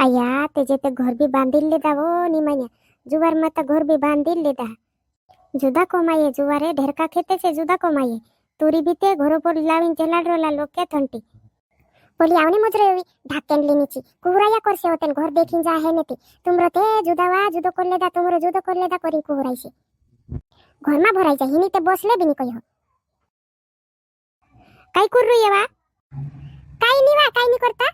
अय्या त्याचे ते घर बी बांधील लेदा वो निमान्या जुवार माता घर बी बांधील लेदा जुदा कोमाये जुवारे ढेरका खेते से जुदा कोमाये तुरी बी ते घरो पर लावीन जलाडरोला लोके थंटी बोली आवनी मुजरे ढाकेन लेनीची कुहराया करसे होतेन घर देखीन जा है नेती तुमरो ते जुदावा जुदो कर लेदा तुमरो जुदो कर लेदा करी कुहरायसे घर मा भराई जा हिनी ते बसले बिनी कहियो काय करू येवा काय नी करता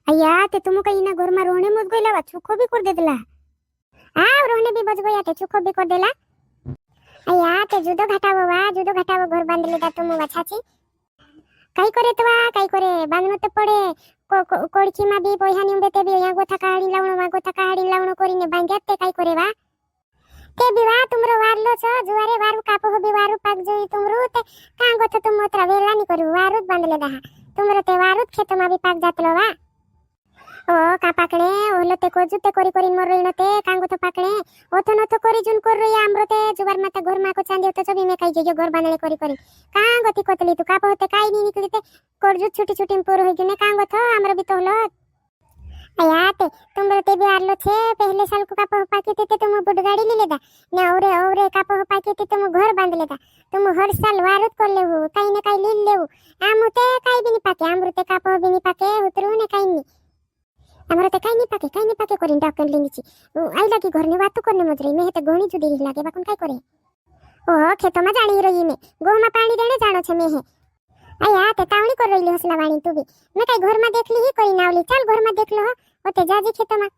अय्या ते तुम काही ना घर मा रोहणे मुज गईला वा चुखो भी कर देला हां रोहणे भी बच गया ते चुखो भी कर देला अय्या ते जुदो घटावो घर बांध लेदा तुम वाछाची काय करे तवा काय करे बांधनो ते पडे कोडकी मा बी पोहा निंबे ते बी या गोथा काढी लावणो करीने बांध्यात ते काय करे वा ते बी वा तुमरो वारलो छ जुवारे वारू कापो हो बी वारू पाक जोई तुमरो ते का गोथा तुम मोत्रा वेला नी करू वारूत बांध लेदा तुमरो ते वारूत खेत मा बी पाक जातलो वा ओ का पाकणे ओलो ते कोजू ते कोरी कोरी मरळनो ते कांगो तो पाकणे ओथो नथो कोरी जुन कर रही आमरो ते जुवार माता घर मा को चांदी तो छबी में काई जे घर बांधले कोरी कोरी कांगो ती कोतली तू कापो होते काई नी निकली ते कोरजू छोटी छोटी पुर होई गने कांगो थो आमरो भी तो होलो अया ते तुमरो ते भी आरलो छे पहले साल को कापो पाके ते तुम बुड गाड़ी ले लेदा ने औरे कापो पाके ते तुम घर बांध लेदा तुम हर साल वारुत कर लेहु काई ने काई ले लेहु आमु ते काई भी नी पाके आमरो ते कापो भी नी पाके उतरू ने काई नी हमरा ते काई नी पाके करिन डाकन लेनीची आई लागी घर ने बात करने मजरे में ते गणी जुदी लागे बाकन काय करे ओ खेत मा जाणी रही में गो मा पानी देने जानो छे में है अया ते तावणी कर रही हसला वाणी तू भी मैं काय घर मा देख ली ही करी नावली चल घर मा देख लो ओते जाजी खेत मा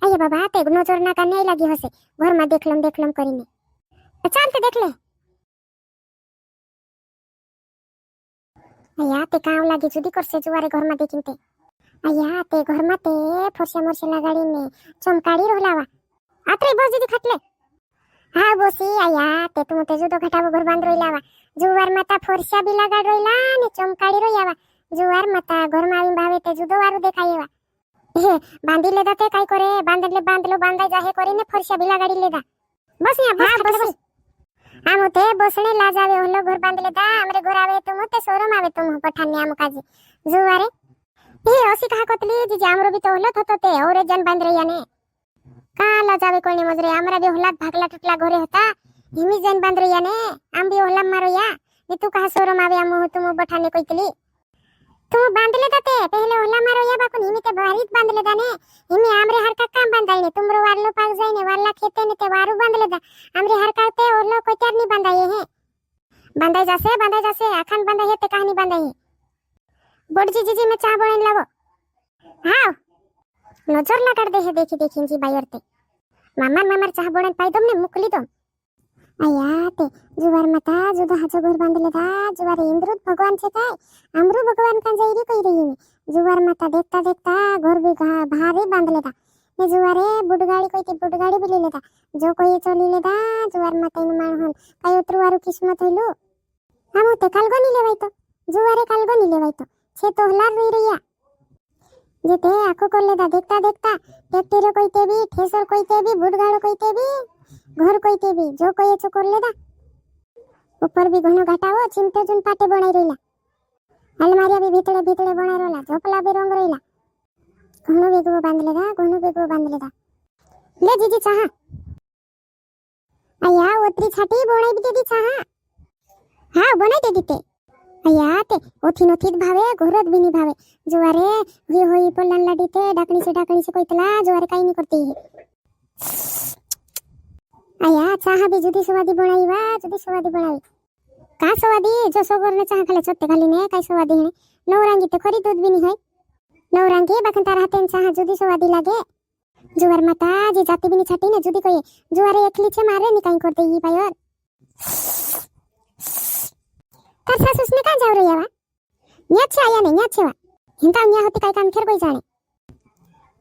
अया बाबा ते नजर ना का नहीं लागी हसे घर मा देखलम करीने चल ते देख ले अया ते काम लागी जुदी करसे जुवारे घर मा देखिन ते अय्या ते घर मा ते फरशा लगाडीने चमकाडी रोलावा आत्रे बस दीदी खटले हा बोसी अय्या ते तुम ते जुदो घटावो घर बांध रोलावा जुवार माता फरशा भी लगाड रोला ने चमकाडी रोयावा जुवार माता घर मा आवीन भावे ते जुदो वारू देखायेवा हे बांधी लेदा ते काय करे बांधलो बांधाय जाहे करीने फरशा भी लगाडी लेदा बस या बस आमो ते बसणे लाजावे होलो घर बांध लेदा हमरे घर आवे तुम ते शोरूम आवे तुम पठानी आमो काजी जुवारे हे असी कहा कतली जी जामरो भी तो होलत होतो ते और जन बांध रही ने काला जावे कोणी मजरे हमरा भी होलात भागला टुटला घरे होता हिमी जन बांध रही ने आम भी होला मारो या ने तू कहा शोरूम आवे आमो तुम बठाने कोइतली तू बांध लेदा ते पहले होला मारो या बाकुन हिमी ते बारीत बांध लेदा ने हिमी आमरे हर का काम बांधाय ने तुमरो वारलो पाक जाय ने वारला खेते ने ते वारू बांध लेदा आमरे हर का ते ओलो कोत्यार नी बांधाय हे बांधाय जासे आखान बांधाय हे ते कहानी बांधाय हे बड़जी जीजी में चाह बनाने लावो हाँ नजर ना कर दे है देखी जी बायर ते मामार चाह बनाने पाई तुमने मुकली तुम अया ते जुवार माता जुदा हाजो घर बांध लेदा जुवार इंद्रुत भगवान छे काय अमरु भगवान का जईरी कई रही में जुवार माता देखता घर भी भारी बांध लेदा ने जुवारे बुडगाड़ी भी ले लेदा जो कोई चली लेदा जुवार माता इन मान होन काय उतरुवारू किस्मत होइलो हमो ते कालगो नी लेवाय तो जुवारे कालगो नी लेवाय तो छे तो हलार रही रहिया जेते आखो कर लेदा देखता ट्रैक्टर कोईते भी ठेसर कोईते भी बुडगाड़ो कोईते भी घर कोईते भी जो कोई छो कर लेदा ऊपर भी घणो घटावो चिमटे जुन पाटे बनाई रहीला अलमारिया भी भीतरे बनाई रोला झोपला भी रंग रहीला घणो बेगो बांध लेदा ले जीजी चाहा अया ओत्री छाटी बनाई भी दे दी चाहा हां बनाई दे दीते अया ते ओथी नथी भावे घरत भी नी भावे जुवारे हुई होई पल्लन लडीते डाकणी से कोइतला जुवारे काई नी करती है अया चाहा भी जुदी स्वादी बनाई का स्वादी जो सोगर ने चाहा खाले छत्ते खाली ने काई स्वादी है नवरंगी ते खरी दूध भी नी है नवरंगी बखन तार हाथे चाहा जुदी स्वादी लागे जुवार माता जी जाती भी नी छाटी ने जुदी कोई जुवारे एकली छे मारे नी काई करते ही पायर तर सासूस ने का जाव रही आवा न्याचे आया ने न्याचे वा हिंता न्या होती काय काम खेर कोई जाने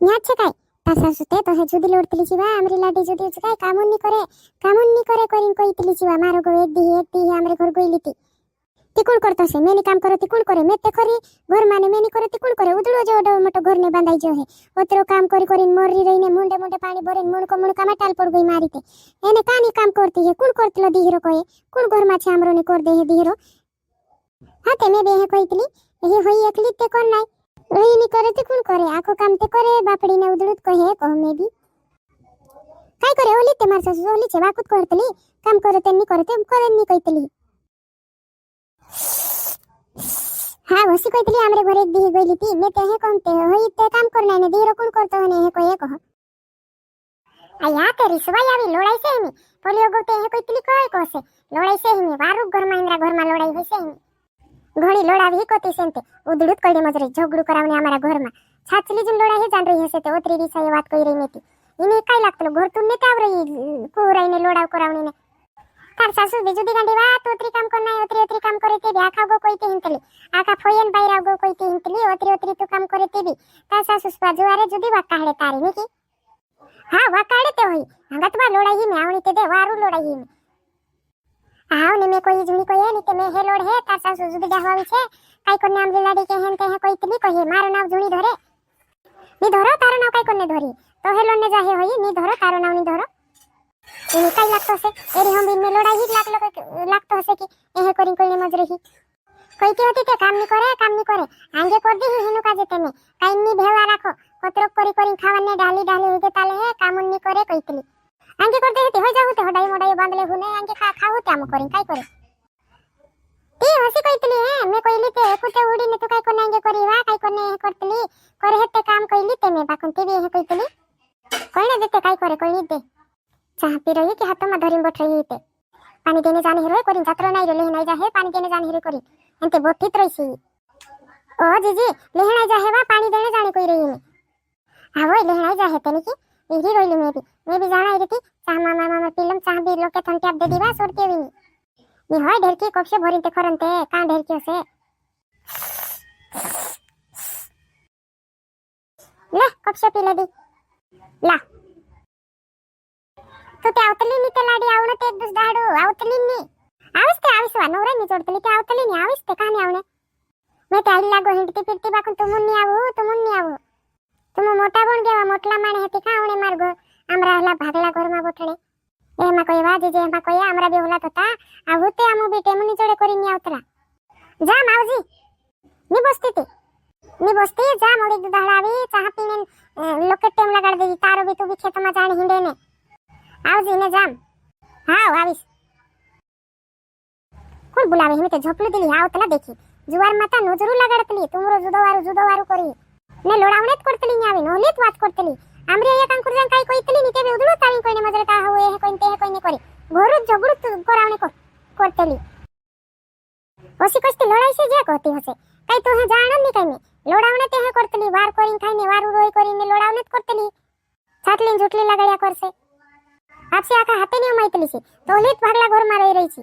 न्याचे काय तर सासू ते तो है जुदी लोडतली जीवा हमरी लाडी जुदी काय कामून नी करे करीन कोई तली जीवा मारो गो एक दी हमरे घर गईली ती तिकुण करतो से मेनी काम करो तिकुण करे मैं ते खरी घर माने मेनी करे तिकुण करे उदळो जो डो मोटो घर ने बांधाई जो है ओतरो काम करीन मरी रहीने मुंडे पानी भरीन मुणको माटाल पड़ गई मारी ते एने कानी काम करती है कुण करतलो दीहरो कोए कुण घर मा छे हमरो ने कर दे है दीहरो हाँ ते मैं बेहे कोइतली ये होई एकली ते कोन नाय ओही नी करे ते कोण करे आखो काम ते करे बापडीने उदळूत कहे कह मे बी काय करे ओली ते मार सासू ओली छे वाकुत करतली काम करे ते नी करे नी कइतली हा वसी कइतली हमरे घरे एक दी गइली ती मे ते हे कोणते होई ते काम करना ने दीरो कोण करतो हने हे कोय कह आया ते रिसवाई आवी लोड़ाई से हिमी पोलियो गोते हे कइतली कोय कहसे लोड़ाई से हिमी वारु घर में इंद्रा घर में लोड़ाई होसे हिमी घणी लोड़ावी कोती सेंते उदड़ुत कइडे मजरे झगडू करावने हमारा घर में छाचली जिन लोड़ा हे जान रही हसे ते ओतरी रिसा ये बात कई रही नेती इने काय लागतलो घर तुन्ने ते आवरई कुराईने लोड़ाव करावने ने तार सासू बिजुदी गांडी वात ओतरी काम करना है ओतरी काम करे ते भी आखा गो कोई ते हिंतली आखा फोयन बायरा गो कोई ते हिंतली ओतरी तू काम करे ते भी तार सासू बाजुवारे जुदी वात काढे तारी निकी हा वाकाडे ते होई अंगतवा लोड़ाई में आवणी ते दे वारू लोड़ाई में हाव ने में कोई जुणी कोई ने ते में हे लोड हे तार सासू जुदी गावावी छे काय कोने आमली लाडी के हेन ते हे कोई तली कहे मारो नाव जुणी धरे नी धरो तारो नाव काय कोने धरी तो हे लोने जाहे होई नी धरो तारो नाव नी धरो इने काय लागतो से एरी हम बिन में लोड़ाई ही लागतो हसे की एहे करिन कोई मजरे ही कोई के होती ते काम नी करे आंगे कर दी हिनु का जेते में काई नी भेवा राखो कतरक करी खावने डाली होते ताले है काम नी करे कइतली आंगे करते हेते हो जाऊ ते हडाई मोडाई बांधले हुने आंगे खाऊ ते आम करिन काय करे ती हसी कइतली है मैं कइली ते कुते उडी ने तू काय कोने आंगे करी वा काय कोने करतली करे हेते काम कइली ते में बाकन ते भी हे कइतली कोइने देते काय करे कोइनी दे चाह पी रही कि हाथ में धरिन बैठ रही ते पानी देने जाने हिरो करिन जात्रा नाही रे नाही जाहे पानी देने जाने हिरो करिन एंते बोथित रहीसी ओ जीजी लेहना जाहे वा पानी देने जाने कोई रही में हावो लेहना जाहे तनी की इरी रोइली मैं भी जाना इरी थी चाह मामा पीलम चाह भी लोके थन टैप दे दीवा सोरते विनी नी होय ढेरकी कपसे भरिन ते खरनते का ढेरकी होसे ले कपसे पीले दी ला तू ते आवतली नी ते लाडी आवणे ते दुस दाडू आवतली नी आविस वा नवरे नी जोडतली ते आवतली नी आविस ते कानी आवणे मैं ते आली लागो हिंडती फिरती बाकून तुमुन नी आवू तुम मोटा बन गेवा मोटला माने हेती का आवणे मार्गो हमरा हला भागला घर में बोठले एमा कोई वाजे जे एमा कोई हमरा बे होला तता आहुते आमु बेटे मुनी जोडे करी नी आवतला जा मावजी नी बसती जा मोडी दुधाळावी चहा पीने लोके टेम लगाड देवी तारो भी तू भी खेत में जाने हिंडे ने आवजी ने जाम हां आविस कोण बुलावे हिमे ते झोपली दिली आवतला देखी जुवार माता नजरू लगाडतली तुमरो जुदोवारू करी ने लोडावणेत करतली न्यावी नोलेत वाच करतली आमरे एक अंकुर जन काय कोइतली नी तेबे उदळो ताळी कोइने मजरे का होय हे कोइने करे घोरु झगडू करावणे करतली ओसी कष्ट लढाई से जे कहती हसे काय तो हे जाणन नी काय मी लोडावणे ते हे करतली वार करिन खाईने वारू रोय करिने लोडावणेत करतली छाटलीन झुटली लगाड्या करसे आपसे आका हाते नी माहितली से तोलेत भागला घर मारे रही छी